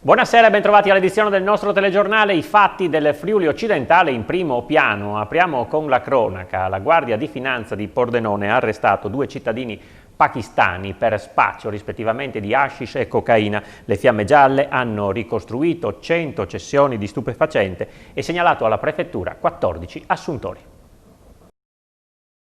Buonasera e bentrovati all'edizione del nostro telegiornale I fatti del Friuli occidentale in primo piano. Apriamo con la cronaca. La Guardia di Finanza di Pordenone ha arrestato 2 cittadini pakistani per spaccio rispettivamente di hashish e cocaina. Le Fiamme Gialle hanno ricostruito 100 cessioni di stupefacente e segnalato alla prefettura 14 assuntori.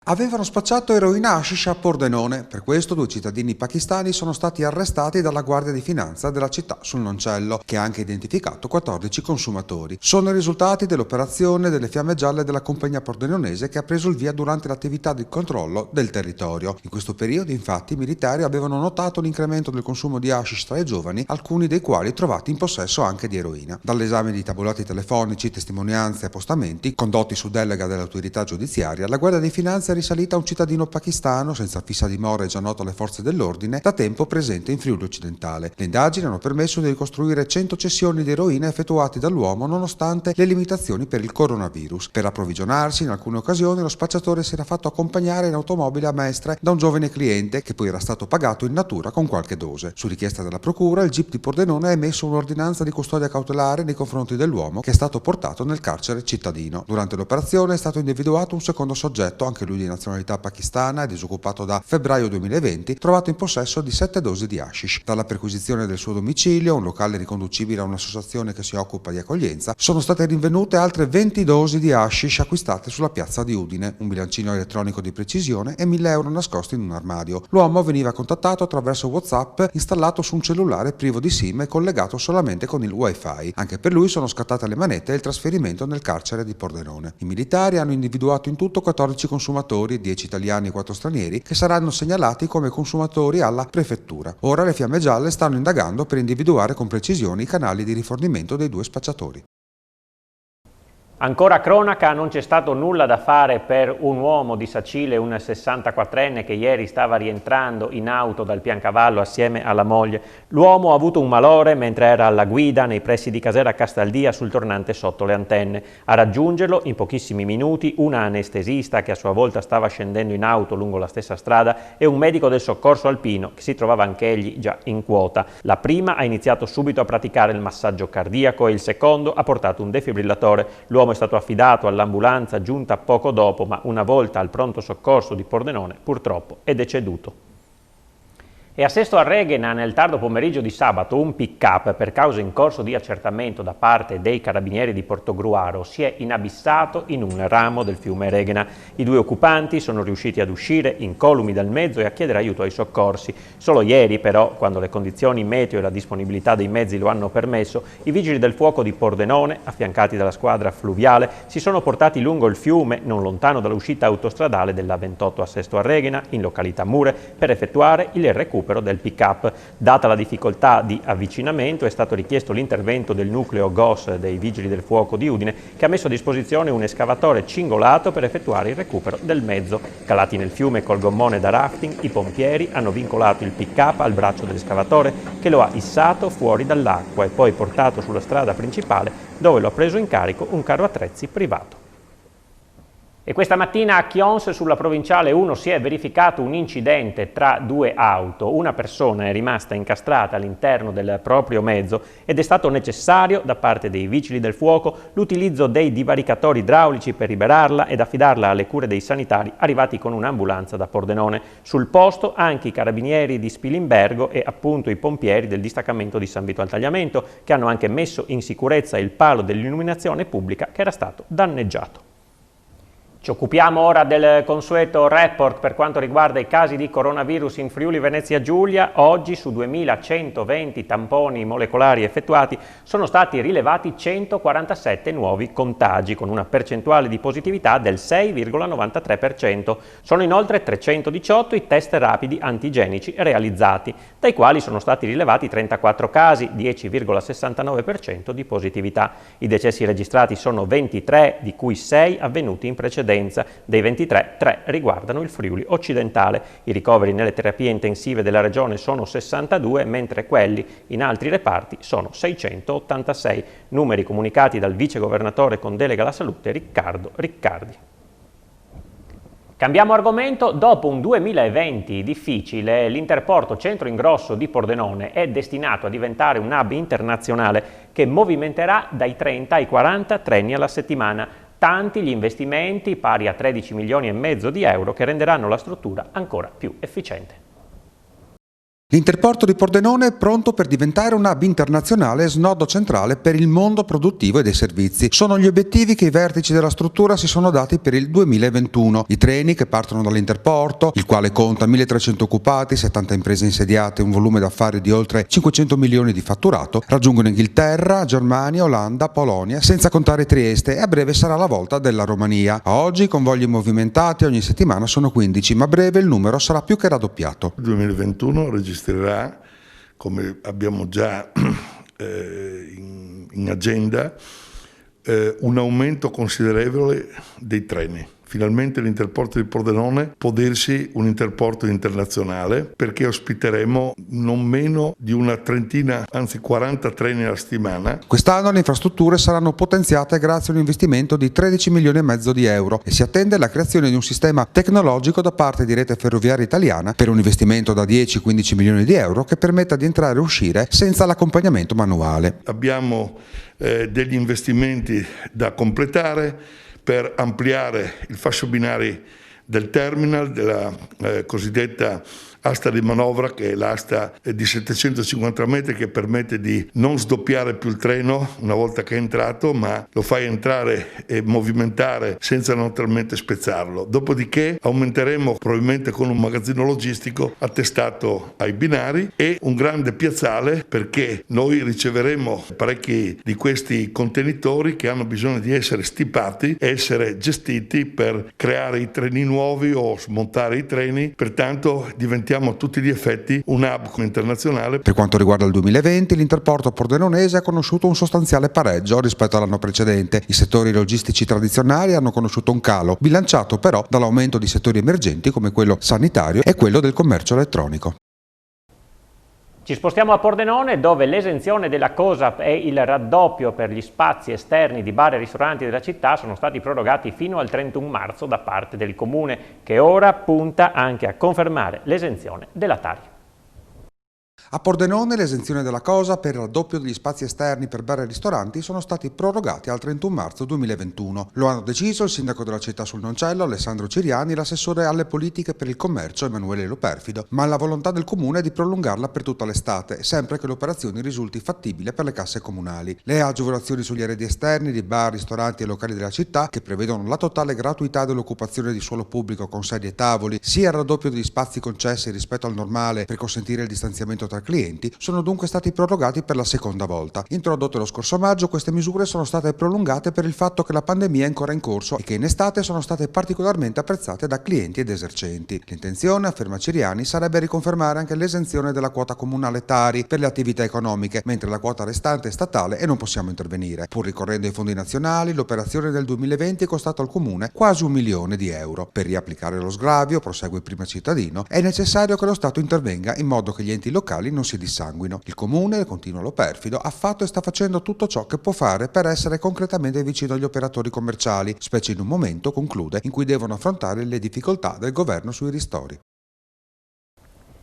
Avevano spacciato eroina hashish a Pordenone. Per questo 2 cittadini pakistani sono stati arrestati dalla Guardia di Finanza della città sul Noncello, che ha anche identificato 14 consumatori. Sono i risultati dell'operazione delle Fiamme Gialle della compagnia pordenonese che ha preso il via durante l'attività di controllo del territorio. In questo periodo, infatti, i militari avevano notato un incremento del consumo di hashish tra i giovani, alcuni dei quali trovati in possesso anche di eroina. Dall'esame di tabulati telefonici, testimonianze e appostamenti, condotti su delega dell'autorità giudiziaria, la Guardia di Finanza è risalita a un cittadino pakistano senza fissa dimora e già noto alle forze dell'ordine, da tempo presente in Friuli occidentale. Le indagini hanno permesso di ricostruire 100 cessioni di eroina effettuate dall'uomo nonostante le limitazioni per il coronavirus. Per approvvigionarsi, in alcune occasioni, lo spacciatore si era fatto accompagnare in automobile a Mestre da un giovane cliente che poi era stato pagato in natura con qualche dose. Su richiesta della procura, il GIP di Pordenone ha emesso un'ordinanza di custodia cautelare nei confronti dell'uomo che è stato portato nel carcere cittadino. Durante l'operazione è stato individuato un secondo soggetto, anche lui di nazionalità pakistana e disoccupato da febbraio 2020, trovato in possesso di 7 dosi di hashish. Dalla perquisizione del suo domicilio, un locale riconducibile a un'associazione che si occupa di accoglienza, sono state rinvenute altre 20 dosi di hashish acquistate sulla piazza di Udine, un bilancino elettronico di precisione e 1.000 euro nascosti in un armadio. L'uomo veniva contattato attraverso WhatsApp installato su un cellulare privo di SIM e collegato solamente con il Wi-Fi. Anche per lui sono scattate le manette e il trasferimento nel carcere di Pordenone. I militari hanno individuato in tutto 14 consumatori, 10 italiani e 4 stranieri, che saranno segnalati come consumatori alla prefettura. Ora le Fiamme Gialle stanno indagando per individuare con precisione i canali di rifornimento dei 2 spacciatori. Ancora cronaca, non c'è stato nulla da fare per un uomo di Sacile, un 64enne che ieri stava rientrando in auto dal Piancavallo assieme alla moglie. L'uomo ha avuto un malore mentre era alla guida nei pressi di Casera Castaldia sul tornante sotto le antenne. A raggiungerlo in pochissimi minuti una anestesista che a sua volta stava scendendo in auto lungo la stessa strada e un medico del soccorso alpino che si trovava anch'egli già in quota. La prima ha iniziato subito a praticare il massaggio cardiaco e il secondo ha portato un defibrillatore. L'uomo è stato affidato all'ambulanza giunta poco dopo, ma una volta al pronto soccorso di Pordenone purtroppo è deceduto. E a Sesto Arreghena, nel tardo pomeriggio di sabato, un pick-up per causa in corso di accertamento da parte dei carabinieri di Portogruaro si è inabissato in un ramo del fiume Reghena. I 2 occupanti sono riusciti ad uscire incolumi dal mezzo e a chiedere aiuto ai soccorsi. Solo ieri, però, quando le condizioni meteo e la disponibilità dei mezzi lo hanno permesso, i vigili del fuoco di Pordenone, affiancati dalla squadra fluviale, si sono portati lungo il fiume, non lontano dall'uscita autostradale della 28 a Sesto Arreghena, in località Mure, per effettuare il recupero del pick-up. Data la difficoltà di avvicinamento, è stato richiesto l'intervento del nucleo GOS dei Vigili del Fuoco di Udine, che ha messo a disposizione un escavatore cingolato per effettuare il recupero del mezzo. Calati nel fiume col gommone da rafting, i pompieri hanno vincolato il pick-up al braccio dell'escavatore, che lo ha issato fuori dall'acqua e poi portato sulla strada principale, dove lo ha preso in carico un carro attrezzi privato. E questa mattina a Chions, sulla provinciale 1, si è verificato un incidente tra 2 auto. Una persona è rimasta incastrata all'interno del proprio mezzo ed è stato necessario da parte dei vigili del fuoco l'utilizzo dei divaricatori idraulici per liberarla ed affidarla alle cure dei sanitari arrivati con un'ambulanza da Pordenone. Sul posto anche i carabinieri di Spilimbergo e appunto i pompieri del distaccamento di San Vito al Tagliamento, che hanno anche messo in sicurezza il palo dell'illuminazione pubblica che era stato danneggiato. Ci occupiamo ora del consueto report per quanto riguarda i casi di coronavirus in Friuli Venezia Giulia. Oggi su 2120 tamponi molecolari effettuati sono stati rilevati 147 nuovi contagi con una percentuale di positività del 6,93%. Sono inoltre 318 i test rapidi antigenici realizzati, dai quali sono stati rilevati 34 casi, 10,69% di positività. I decessi registrati sono 23, di cui 6 avvenuti in precedenza. Dei 23, 3 riguardano il Friuli occidentale. I ricoveri nelle terapie intensive della regione sono 62, mentre quelli in altri reparti sono 686, numeri comunicati dal vicegovernatore con delega alla salute Riccardo Riccardi. Cambiamo argomento. Dopo un 2020 difficile, l'Interporto Centro Ingrosso di Pordenone è destinato a diventare un hub internazionale che movimenterà dai 30 ai 40 treni alla settimana. Tanti gli investimenti, pari a 13 milioni e mezzo di euro, che renderanno la struttura ancora più efficiente. L'Interporto di Pordenone è pronto per diventare un hub internazionale e snodo centrale per il mondo produttivo e dei servizi. Sono gli obiettivi che i vertici della struttura si sono dati per il 2021. I treni che partono dall'Interporto, il quale conta 1.300 occupati, 70 imprese insediate e un volume d'affari di oltre 500 milioni di fatturato, raggiungono Inghilterra, Germania, Olanda, Polonia, senza contare Trieste, e a breve sarà la volta della Romania. A oggi i convogli movimentati ogni settimana sono 15, ma a breve il numero sarà più che raddoppiato. Il 2021 registrerà, come abbiamo già in agenda, un aumento considerevole dei treni. Finalmente l'Interporto di Pordenone può dirsi un interporto internazionale, perché ospiteremo non meno di una trentina, anzi 40 treni alla settimana. Quest'anno le infrastrutture saranno potenziate grazie a un investimento di 13 milioni e mezzo di euro e si attende la creazione di un sistema tecnologico da parte di Rete Ferroviaria Italiana per un investimento da 10-15 milioni di euro che permetta di entrare e uscire senza l'accompagnamento manuale. Abbiamo degli investimenti da completare per ampliare il fascio binari del terminal, della cosiddetta asta di manovra, che è l'asta di 750 metri che permette di non sdoppiare più il treno una volta che è entrato, ma lo fai entrare e movimentare senza naturalmente spezzarlo. Dopodiché aumenteremo, probabilmente con un magazzino logistico attestato ai binari, e un grande piazzale, perché noi riceveremo parecchi di questi contenitori che hanno bisogno di essere stipati e essere gestiti per creare i treni nuovi o smontare i treni. Pertanto diventiamo a tutti gli effetti un hub internazionale. Per quanto riguarda il 2020, l'Interporto pordenonese ha conosciuto un sostanziale pareggio rispetto all'anno precedente. I settori logistici tradizionali hanno conosciuto un calo, bilanciato però dall'aumento di settori emergenti come quello sanitario e quello del commercio elettronico. Ci spostiamo a Pordenone, dove l'esenzione della COSAP e il raddoppio per gli spazi esterni di bar e ristoranti della città sono stati prorogati fino al 31 marzo da parte del Comune, che ora punta anche a confermare l'esenzione della Tari. A Pordenone l'esenzione della COSAP per il raddoppio degli spazi esterni per bar e ristoranti sono stati prorogati al 31 marzo 2021. Lo hanno deciso il sindaco della città sul Noncello, Alessandro Ciriani, e l'assessore alle politiche per il commercio, Emanuele Loperfido, ma la volontà del comune è di prolungarla per tutta l'estate, sempre che l'operazione risulti fattibile per le casse comunali. Le agevolazioni sugli arredi esterni di bar, ristoranti e locali della città, che prevedono la totale gratuità dell'occupazione di suolo pubblico con sedie e tavoli, sia il raddoppio degli spazi concessi rispetto al normale per consentire il distanziamento tra clienti, sono dunque stati prorogati per la seconda volta. Introdotte lo scorso maggio, queste misure sono state prolungate per il fatto che la pandemia è ancora in corso e che in estate sono state particolarmente apprezzate da clienti ed esercenti. L'intenzione, afferma Ciriani, sarebbe riconfermare anche l'esenzione della quota comunale Tari per le attività economiche, mentre la quota restante è statale e non possiamo intervenire. Pur ricorrendo ai fondi nazionali, l'operazione del 2020 è costata al comune quasi 1 milione di euro. Per riapplicare lo sgravio, prosegue il primo cittadino, è necessario che lo Stato intervenga in modo che gli enti locali non si dissanguino. Il comune, continua Loperfido, ha fatto e sta facendo tutto ciò che può fare per essere concretamente vicino agli operatori commerciali, specie in un momento, conclude, in cui devono affrontare le difficoltà del governo sui ristori.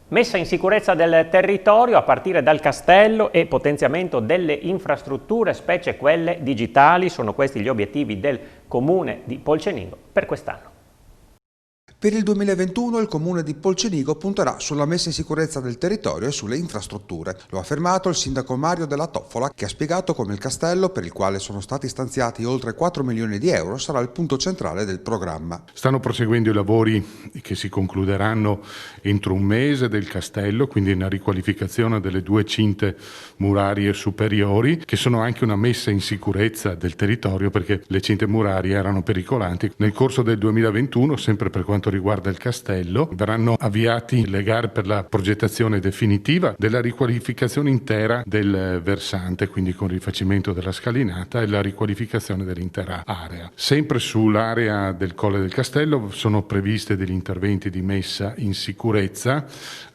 Messa in sicurezza del territorio a partire dal castello e potenziamento delle infrastrutture, specie quelle digitali, sono questi gli obiettivi del Comune di Polcenigo per quest'anno. Per il 2021 il comune di Polcenigo punterà sulla messa in sicurezza del territorio e sulle infrastrutture. Lo ha affermato il sindaco Mario Della Toffola, che ha spiegato come il castello, per il quale sono stati stanziati oltre 4 milioni di euro, sarà il punto centrale del programma. Stanno proseguendo i lavori che si concluderanno entro un mese del castello, quindi una riqualificazione delle 2 cinte murarie superiori, che sono anche una messa in sicurezza del territorio, perché le cinte murarie erano pericolanti. Nel corso del 2021, sempre per quanto riguarda il castello, verranno avviati le gare per la progettazione definitiva della riqualificazione intera del versante, quindi con rifacimento della scalinata e la riqualificazione dell'intera area. Sempre sull'area del Colle del Castello sono previste degli interventi di messa in sicurezza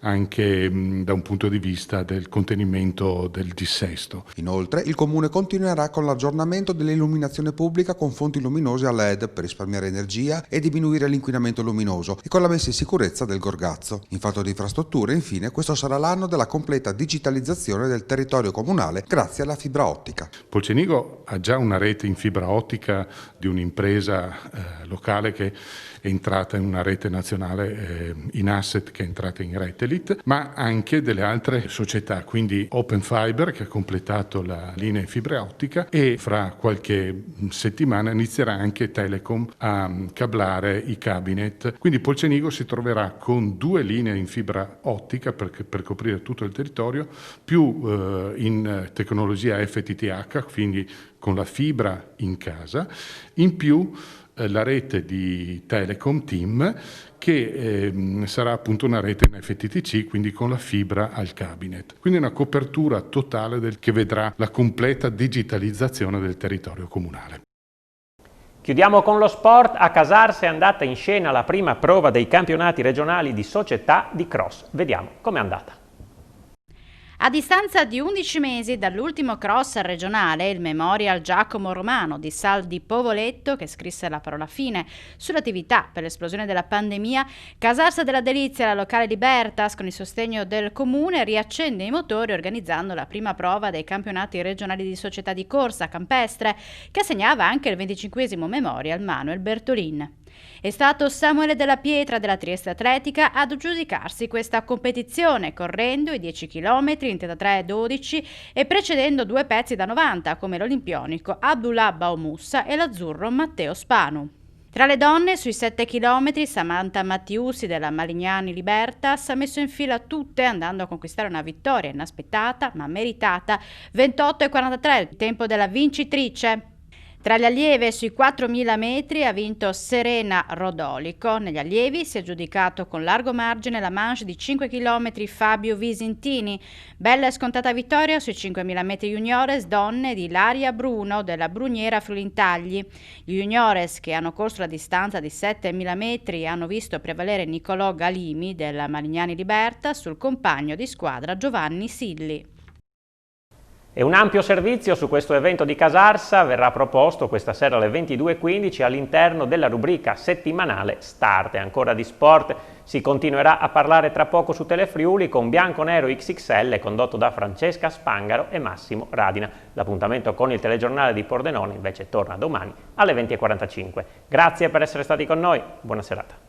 anche da un punto di vista del contenimento del dissesto. Inoltre il comune continuerà con l'aggiornamento dell'illuminazione pubblica con fonti luminose a LED per risparmiare energia e diminuire l'inquinamento luminoso luminoso e con la messa in sicurezza del Gorgazzo. In fatto di infrastrutture, infine, questo sarà l'anno della completa digitalizzazione del territorio comunale grazie alla fibra ottica. Polcenigo ha già una rete in fibra ottica di un'impresa locale che è entrata in una rete nazionale in asset, che è entrata in Retelit, ma anche delle altre società, quindi Open Fiber che ha completato la linea in fibra ottica, e fra qualche settimana inizierà anche Telecom a cablare i cabinet. Quindi Polcenigo si troverà con 2 linee in fibra ottica per coprire tutto il territorio, più in tecnologia FTTH, quindi con la fibra in casa, in più la rete di Telecom TIM, che sarà appunto una rete in FTTC, quindi con la fibra al cabinet. Quindi una copertura totale che vedrà la completa digitalizzazione del territorio comunale. Chiudiamo con lo sport. A Casarsa è andata in scena la prima prova dei campionati regionali di società di cross. Vediamo com'è andata. A distanza di 11 mesi dall'ultimo cross regionale, il Memorial Giacomo Romano di Sal di Povoletto, che scrisse la parola fine sull'attività per l'esplosione della pandemia, Casarsa della Delizia, la locale Libertas, con il sostegno del comune, riaccende i motori organizzando la prima prova dei campionati regionali di società di corsa campestre, che assegnava anche il 25esimo Memorial Manuel Bertolin. È stato Samuele Della Pietra della Trieste Atletica ad aggiudicarsi questa competizione, correndo i 10 km in 33,12 e precedendo 2 pezzi da 90 come l'olimpionico Abdullah Baumoussa e l'azzurro Matteo Spanu. Tra le donne, sui 7 km, Samantha Mattiusi della Malignani Libertas ha messo in fila tutte, andando a conquistare una vittoria inaspettata ma meritata, 28,43, il tempo della vincitrice. Tra le allieve sui 4.000 metri ha vinto Serena Rodolico. Negli allievi si è aggiudicato con largo margine la manche di 5 km Fabio Visentini. Bella e scontata vittoria sui 5.000 metri juniores donne di Ilaria Bruno della Bruniera Friulintagli. Gli juniores, che hanno corso la distanza di 7.000 metri, hanno visto prevalere Nicolò Galimi della Marignani Liberta sul compagno di squadra Giovanni Silli. E un ampio servizio su questo evento di Casarsa verrà proposto questa sera alle 22:15 all'interno della rubrica settimanale Start. E ancora di sport si continuerà a parlare tra poco su Telefriuli con Bianconero XXL condotto da Francesca Spangaro e Massimo Radina. L'appuntamento con il telegiornale di Pordenone invece torna domani alle 20:45. Grazie per essere stati con noi, buona serata.